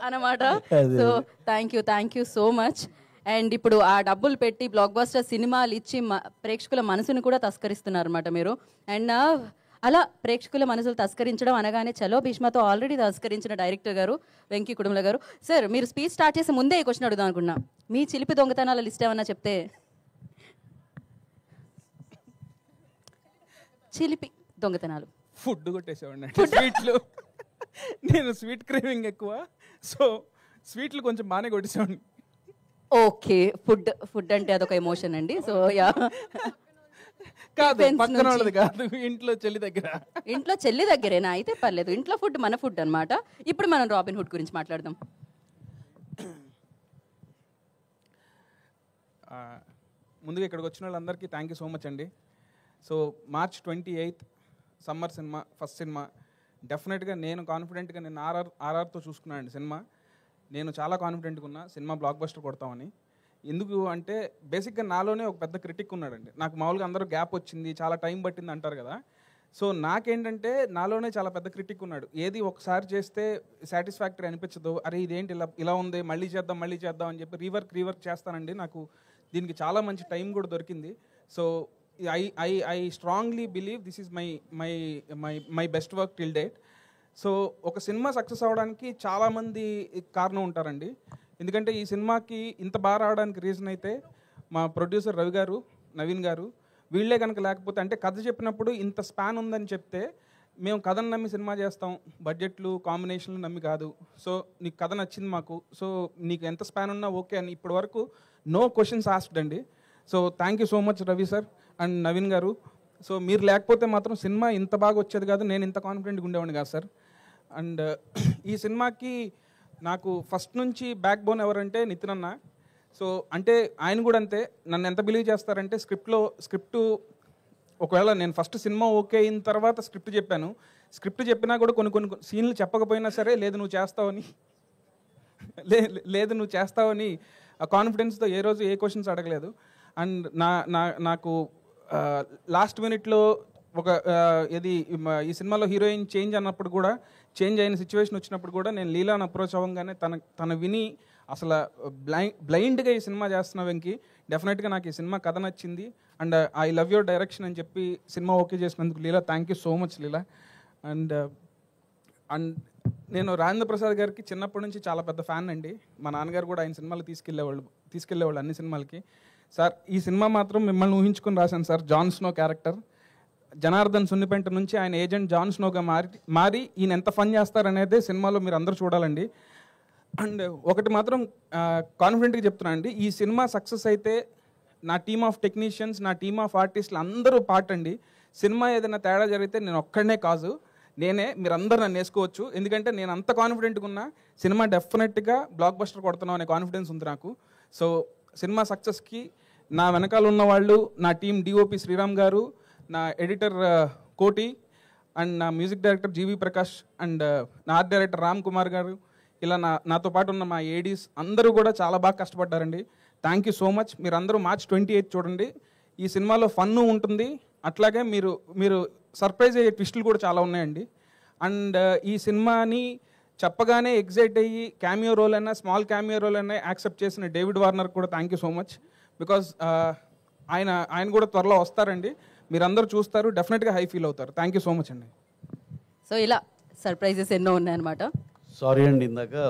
అన్నమాట. So thank you so much. And ఇప్పుడు ఆ డబ్బులు పెట్టి బ్లాక్ బస్టర్ సినిమాలు ఇచ్చి ప్రేక్షకుల మనసును కూడా తస్కరిస్తున్నారు అనమాట మీరు. అండ్ అలా ప్రేక్షకుల మనసులు తస్కరించడం అనగానే చలో భీష్మతో ఆల్రెడీ తస్కరించిన డైరెక్టర్ గారు వెంకీ కుడుముల గారు. సార్ మీరు స్పీచ్ స్టార్ట్ చేసే ముందే ఈ క్వశ్చన్ అడుగుదాం అనుకున్నా. మీ చిలిపి దొంగతనాల లిస్ట్ ఏమన్నా చెప్తే. చిలిపి దొంగతనాలు. ఫుడ్ కొట్టేసేవాడిని. స్వీట్లు నేను స్వీట్ క్రేవింగ్ ఎక్కువ, సో స్వీట్లు కొంచెం బాగానే కొట్టేసేవాడిని. ఓకే, ఫుడ్ అంటే అదొక ఎమోషన్ అండి. సో యా, కాదు పక్కన వాళ్ళది కాదు, ఇంట్లో చెల్లి దగ్గర. ఇంట్లో చెల్లి దగ్గరేనా? అయితే పర్లేదు, ఇంట్లో ఫుడ్ మన ఫుడ్ అనమాట. ఇప్పుడు మనం రాబిన్ హుడ్ గురించి మాట్లాడదాం. ముందుగా ఇక్కడికి వచ్చిన వాళ్ళందరికీ థ్యాంక్ యూ సో మచ్ అండి. So March 28 summer cinema, first cinema. డెఫినెట్గా నేను కాన్ఫిడెంట్గా నేను ఆర్ఆర్తో చూసుకున్నాను అండి సినిమా. నేను చాలా కాన్ఫిడెంట్గా ఉన్నా సినిమా బ్లాక్ బస్టర్ కొడతామని. ఎందుకు అంటే బేసిక్గా నాలోనే ఒక పెద్ద క్రిటిక్ ఉన్నాడండి. నాకు మామూలుగా అందరూ గ్యాప్ వచ్చింది, చాలా టైం పట్టింది అంటారు కదా. సో నాకేంటంటే నాలోనే చాలా పెద్ద క్రిటిక్ ఉన్నాడు. ఏది ఒకసారి చేస్తే సాటిస్ఫాక్టరీ అనిపించదు, అరే ఇదేంటి ఇలా ఉంది, మళ్ళీ చేద్దాం అని చెప్పి రీవర్క్ చేస్తానండి. నాకు దీనికి చాలా మంచి టైం కూడా దొరికింది. So I strongly believe this is my best work till date. So ఒక సినిమా సక్సెస్ అవ్వడానికి చాలామంది కారణం ఉంటారండి. ఎందుకంటే ఈ సినిమాకి ఇంత బాగా రావడానికి రీజన్ అయితే మా ప్రొడ్యూసర్ రవి గారు, నవీన్ గారు, వీళ్ళే కనుక లేకపోతే, అంటే కథ చెప్పినప్పుడు ఇంత స్పాన్ ఉందని చెప్తే మేము కథను నమ్మి సినిమా చేస్తాం, బడ్జెట్లు కాంబినేషన్లు నమ్మి కాదు. సో నీకు కథ నచ్చింది మాకు, సో నీకు ఎంత స్పాన్ ఉన్నా ఓకే అని ఇప్పటి వరకు నో క్వశ్చన్స్ ఆస్క్డ్ అండి. So thank you so much Ravi sir and Naveen గారు. సో మీరు లేకపోతే మాత్రం సినిమా ఇంత బాగా వచ్చేది కాదు, నేను ఇంత కాన్ఫిడెంట్గా ఉండేవాడిని కాదు సార్. అండ్ ఈ సినిమాకి నాకు ఫస్ట్ నుంచి బ్యాక్ బోన్ ఎవరంటే నితిన్ అన్న. సో అంటే ఆయన కూడా అంతే, నన్ను ఎంత బిలీవ్ చేస్తారంటే స్క్రిప్ట్ ఒకవేళ నేను ఫస్ట్ సినిమా ఓకే అయిన తర్వాత స్క్రిప్ట్ చెప్పినా కూడా కొన్ని సీన్లు చెప్పకపోయినా సరే లేదు నువ్వు చేస్తావని ఆ కాన్ఫిడెన్స్తో ఏ రోజు ఏ క్వశ్చన్స్ అడగలేదు. అండ్ నాకు లాస్ట్ మినిట్లో ఒక ఈ సినిమాలో హీరోయిన్ చేంజ్ అయిన సిచ్యువేషన్ వచ్చినప్పుడు కూడా నేను లీలాను అప్రోచ్ అవ్వగానే తన విని అసలు బ్లైండ్గా ఈ సినిమా చేస్తున్న వెంకీ, డెఫినెట్గా నాకు ఈ సినిమా కథ నచ్చింది and I love your direction అని చెప్పి సినిమా ఓకే చేసినందుకు Leela thank you so much Leela. And నేను రాజేంద్ర ప్రసాద్ గారికి చిన్నప్పటి నుంచి చాలా పెద్ద ఫ్యాన్ అండి. మా నాన్నగారు కూడా ఆయన సినిమాలు తీసుకెళ్లేవాళ్ళు అన్ని సినిమాలకి. సార్ ఈ సినిమా మాత్రం మిమ్మల్ని ఊహించుకొని రాశాను sir. Jon Snow character, Janardhan Sunnipenta నుంచి ఆయన ఏజెంట్ జాన్ స్నోగా మారి ఈయన ఎంత ఫన్ చేస్తారనేదే సినిమాలో మీరు అందరూ చూడాలండి. అండ్ ఒకటి మాత్రం కాన్ఫిడెంట్గా చెప్తున్నాను అండి, ఈ సినిమా సక్సెస్ అయితే నా టీమ్ ఆఫ్ టెక్నీషియన్స్, నా టీమ్ ఆఫ్ ఆర్టిస్టులు అందరూ పార్ట్ అండి. సినిమా ఏదైనా తేడా జరిగితే నేను ఒక్కడనే కాదు, మీరందరూ నన్ను వేసుకోవచ్చు. ఎందుకంటే నేను అంత కాన్ఫిడెంట్గా ఉన్నా సినిమా డెఫినెట్గా బ్లాక్ బస్టర్ కొడుతున్నాం అనే కాన్ఫిడెన్స్ ఉంది నాకు. సో సినిమా సక్సెస్కి నా వెనకాల ఉన్న వాళ్ళు, నా టీం డిఓపి శ్రీరామ్ గారు, నా ఎడిటర్ కోటి అండ్ నా music director GV Prakash and నా ఆర్ట్ డైరెక్టర్ రామ్ కుమార్ గారు, ఇలా నాతో పాటు ఉన్న మా ఏడీస్ అందరూ కూడా చాలా బాగా కష్టపడ్డారండి. Thank you so much. మీరు అందరూ March 28 చూడండి. ఈ సినిమాలో ఫన్ ఉంటుంది, అట్లాగే మీరు సర్ప్రైజ్ అయ్యే ట్విస్టులు కూడా చాలా ఉన్నాయండి. అండ్ ఈ సినిమాని చెప్పగానే ఎగ్జైట్ అయ్యి క్యామియో రోల్ అయినా స్మాల్ క్యామియో రోల్ అయినా యాక్సెప్ట్ చేసిన డేవిడ్ వార్నర్ కూడా thank you so much. Because ఆయన కూడా త్వరలో వస్తారండి, మీరందరూ చూస్తారు, డెఫినెట్గా హై ఫీల్ అవుతారు. థ్యాంక్ యూ సో మచ్ అండి. సో ఇలా సర్ప్రైజెస్ ఎన్నో ఉన్నాయన్నమాట. సారీ అండి, ఇందాక